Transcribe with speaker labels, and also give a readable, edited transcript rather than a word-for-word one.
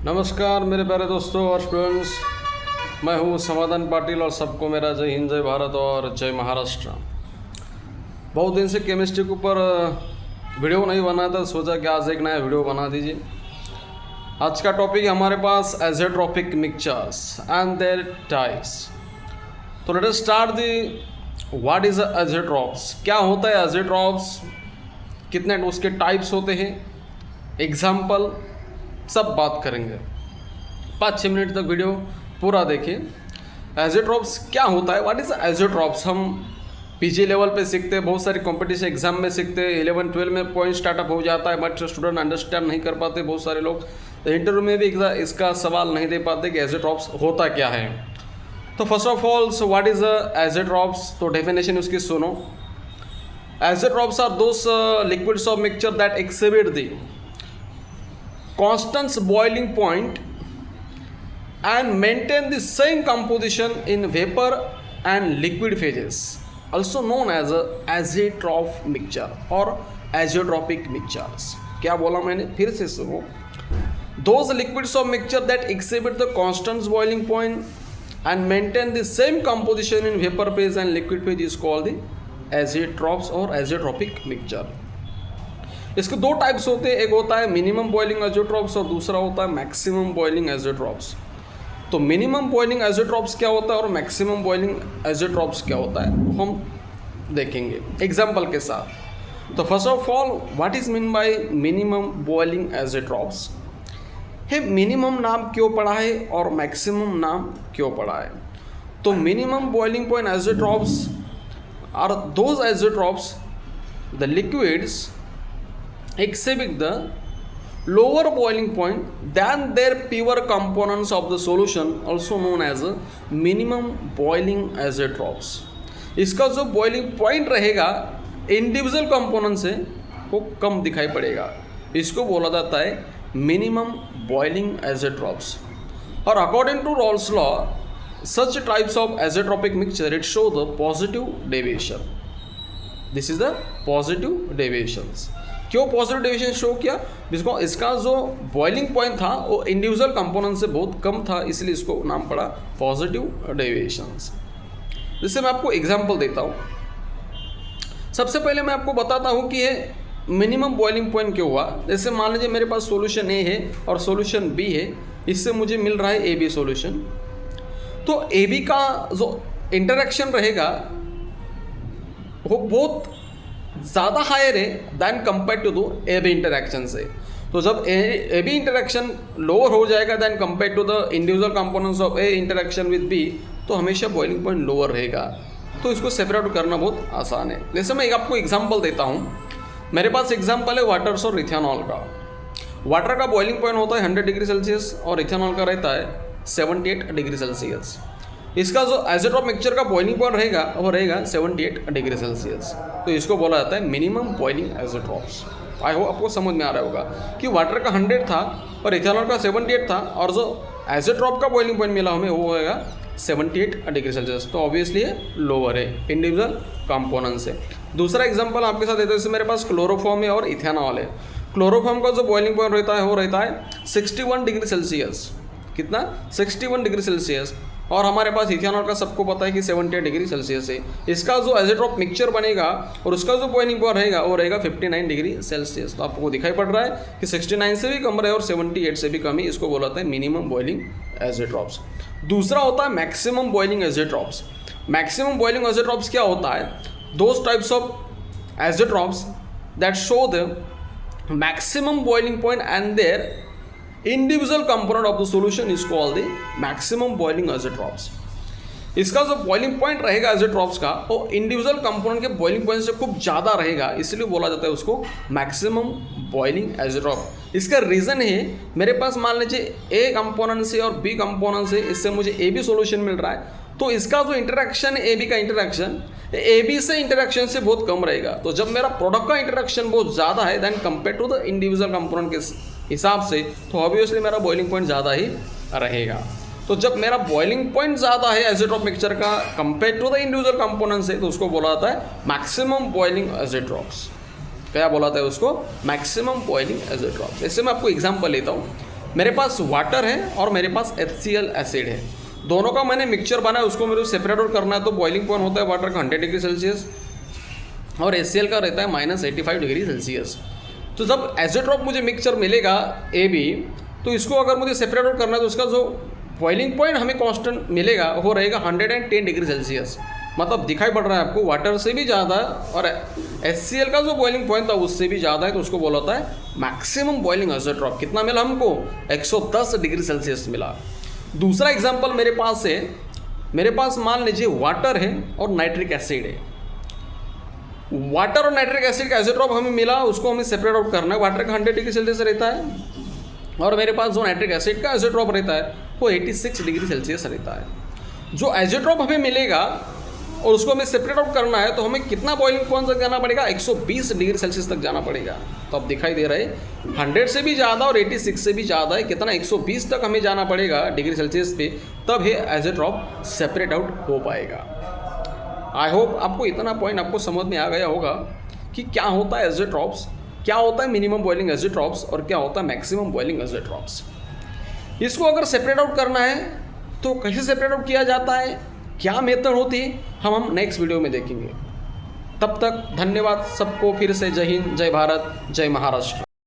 Speaker 1: नमस्कार मेरे प्यारे दोस्तों और स्टूडेंट्स, मैं हूँ समाधान पाटिल और सबको मेरा जय हिंद, जय भारत और जय महाराष्ट्र। बहुत दिन से केमिस्ट्री के ऊपर वीडियो नहीं बना था, सोचा कि आज एक नया वीडियो बना दीजिए। आज का टॉपिक है हमारे पास azeotropic mixtures and their types. तो let us start the what is azeotropes. क्या होता है एज़ोट्रॉप्स, कितने उसके टाइप्स होते हैं, एग्जाम्पल सब बात करेंगे। 5-6 मिनट तक वीडियो पूरा देखिए। एज़ोट्रॉप्स क्या होता है, व्हाट इज़ एज़ोट्रॉप्स, हम पीजी लेवल पे सीखते हैं, बहुत सारे कॉम्पिटिशन एग्जाम में सीखते हैं, 11-12 में पॉइंट स्टार्टअप हो जाता है, बट स्टूडेंट अंडरस्टैंड नहीं कर पाते। बहुत सारे लोग इंटरव्यू में भी इसका सवाल नहीं दे पाते कि एज़ोट्रॉप्स होता क्या है। तो first of all what is azeotropes, तो डेफिनेशन उसकी सुनो। Azeotropes are those liquids of mixture that exhibit the constant boiling point and maintain the same composition in vapor and liquid phases, also known as a azeotrope mixture or azeotropic mixtures। क्या बोला मैंने, फिर से सुनो। Those liquids of mixture that exhibit the constant boiling point and maintain the same composition in vapor phase and liquid phase is called the azeotropes or azeotropic mixture। इसके दो types होते हैं, एक होता है मिनिमम बॉइलिंग एज़ोट्रॉप्स और दूसरा होता है मैक्सिमम बॉइलिंग एज़ोट्रॉप्स। तो मिनिमम बॉइलिंग एज़ोट्रॉप्स क्या होता है और मैक्सिमम बॉइलिंग एज़ोट्रॉप्स क्या होता है हम देखेंगे एग्जांपल के साथ। तो first of all what is mean by minimum boiling azeotropes. हे मिनिमम नाम क्यों पड़ा है और मैक्सिमम नाम क्यों पड़ा है। तो minimum boiling point azeotropes are those azeotropes the liquids exhibit the lower boiling point than their pure components of the solution, also known as a minimum boiling azeotrops। इसका जो boiling point रहेगा individual component से वो कम दिखाई पड़ेगा, इसको बोला जाता है मिनिमम बॉइलिंग एज़ोट्रॉप्स। और according to Raoult's law such types of azeotropic mixture it show the positive deviation। this is the positive deviations। क्यों पॉजिटिव डेविएशन शो किया, बिकॉज इसका जो बॉइलिंग पॉइंट था वो इंडिविजुअल कंपोनेंट से बहुत कम था, इसलिए इसको नाम पड़ा पॉजिटिव डेविएशंस। जिससे मैं आपको एग्जांपल देता हूँ। सबसे पहले मैं आपको बताता हूँ कि ये मिनिमम बॉइलिंग पॉइंट क्यों हुआ। जैसे मान लीजिए मेरे पास सॉल्यूशन ए है और सॉल्यूशन बी है, इससे मुझे मिल रहा है ए बी सॉल्यूशन। तो ए बी का जो इंटरेक्शन रहेगा वो बहुत ज़्यादा हायर है दैन कंपेयर टू दो ए बी इंटरेक्शन से। तो जब ए बी इंटरेक्शन लोअर हो जाएगा than compare to the individual components of A interaction with B, तो हमेशा बॉइलिंग पॉइंट लोअर रहेगा। तो इसको सेपरेट करना बहुत आसान है। जैसे मैं आपको एग्जांपल देता हूँ। मेरे पास एग्जांपल है वाटर और इथेनॉल का। वाटर का बॉइलिंग पॉइंट होता है 100 डिग्री सेल्सियस और इथेनॉल का रहता है 78 डिग्री सेल्सियस। इसका जो एज़ोट्रॉप मिक्सचर का बॉइलिंग पॉइंट रहेगा वो रहेगा 78 डिग्री सेल्सियस। तो इसको बोला जाता है मिनिमम बॉइलिंग एज़ोट्रॉप्स। आई होप आपको समझ में आ रहा होगा कि वाटर का 100 था और इथेनॉल का 78 था और जो एज़ोट्रॉप का बॉइलिंग पॉइंट मिला हमें वो होगा 78 डिग्री सेल्सियस। तो ऑब्वियसली ये लोअर है इंडिविजुअल कंपोनेंट से। दूसरा एग्जाम्पल आपके साथ देते हैं। जैसे मेरे पास क्लोरोफॉर्म है और इथेनॉल है। क्लोरोफॉर्म का जो बॉइलिंग पॉइंट रहता है वो रहता है 61 डिग्री सेल्सियस। कितना, 61 डिग्री सेल्सियस। और हमारे पास इथेनॉल का सबको पता है कि 78 डिग्री सेल्सियस है। इसका जो एज़ोट्रॉप मिक्सचर बनेगा और उसका जो बॉइलिंग पॉइंट रहेगा वो रहेगा 59 डिग्री सेल्सियस। तो आपको दिखाई पड़ रहा है कि 69 से भी कम रहे और 78 से भी कम ही, इसको बोला जाता है मिनिमम बॉइलिंग एज़ोट्रॉप्स। दूसरा होता है maximum boiling azeotropes. Maximum boiling azeotropes क्या होता है, those types of azeotropes that show the maximum boiling point and their individual component of the solution is called the maximum boiling azeotropes. इसका जो boiling point रहेगा azeotropes का वो individual component के boiling point से खूब ज़्यादा रहेगा, इसलिए बोला जाता है उसको मैक्सिमम बॉइलिंग एज़ोट्रॉप। इसका रीज़न है, मेरे पास मान लीजिए ए कंपोनेंट से और बी कंपोनेंट से, इससे मुझे ए बी सॉल्यूशन मिल रहा है, तो इसका जो इंटरेक्शन है ए बी का इंटरेक्शन ए बी से इंटरेक्शन से बहुत कम रहेगा। तो जब मेरा प्रोडक्ट का इंटरेक्शन बहुत ज़्यादा है than compare to the individual component के हिसाब से, तो ऑब्वियसली मेरा बॉइलिंग पॉइंट ज़्यादा ही रहेगा। तो जब मेरा बॉइलिंग पॉइंट ज़्यादा है एज़ोट्रॉप मिक्सचर का compare to the individual component से, तो उसको बोला जाता है मैक्सिमम बॉइलिंग एज़ोट्रॉप्स। क्या बोला था उसको, मैक्सिमम बॉइलिंग एज़ोट्रॉप। इससे मैं आपको एग्जांपल लेता हूँ। मेरे पास वाटर है और मेरे पास HCl एसिड है, दोनों का मैंने मिक्सचर बनाया, उसको मेरे को सेपरेट आउट करना है। तो बॉइलिंग पॉइंट होता है वाटर का 100 डिग्री सेल्सियस और HCl का रहता है -85 डिग्री सेल्सियस। तो जब एज़ोट्रॉप मुझे मिक्सचर मिलेगा AB, तो इसको अगर मुझे सेपरेट आउट करना है तो उसका जो बॉइलिंग पॉइंट हमें कांस्टेंट मिलेगा वो रहेगा 110 डिग्री सेल्सियस। मतलब दिखाई पड़ रहा है आपको, वाटर से भी ज़्यादा है और HCl का जो बॉइलिंग पॉइंट था उससे भी ज़्यादा है, तो उसको बोला होता है मैक्सिमम बॉइलिंग एज़ोट्रॉप। कितना मिला हमको? 110 डिग्री सेल्सियस मिला। दूसरा एग्जाम्पल मेरे पास है, मेरे पास मान लीजिए वाटर है और नाइट्रिक एसिड है। वाटर और नाइट्रिक एसिड का एज़ोट्रॉप हमें मिला, उसको हमें सेपरेट आउट करना है। वाटर का 100 डिग्री सेल्सियस रहता है और मेरे पास जो नाइट्रिक एसिड का एज़ोट्रॉप रहता है वो 86 डिग्री सेल्सियस रहता है। जो एज़ोट्रॉप हमें मिलेगा और उसको हमें सेपरेट आउट करना है तो हमें कितना बॉइलिंग पॉइंट तक जाना पड़ेगा? 120 डिग्री सेल्सियस तक जाना पड़ेगा। तो अब दिखाई दे रहा है 100 से भी ज़्यादा और 86 से भी ज़्यादा है, कितना 120 तक हमें जाना पड़ेगा डिग्री सेल्सियस पे, तब ये एज़ोट्रॉप सेपरेट आउट हो पाएगा। आई होप आपको इतना पॉइंट आपको समझ में आ गया होगा कि क्या होता है एज़ोट्रॉप्स, क्या होता है मिनिमम बॉइलिंग एज़ोट्रॉप्स और क्या होता है मैक्सिमम बॉइलिंग एज़ोट्रॉप्स। इसको अगर सेपरेट आउट करना है तो कैसे सेपरेट आउट किया जाता है, क्या मेथड होती है, हम नेक्स्ट वीडियो में देखेंगे। तब तक धन्यवाद सबको, फिर से जय हिंद, जय भारत, जय महाराष्ट्र।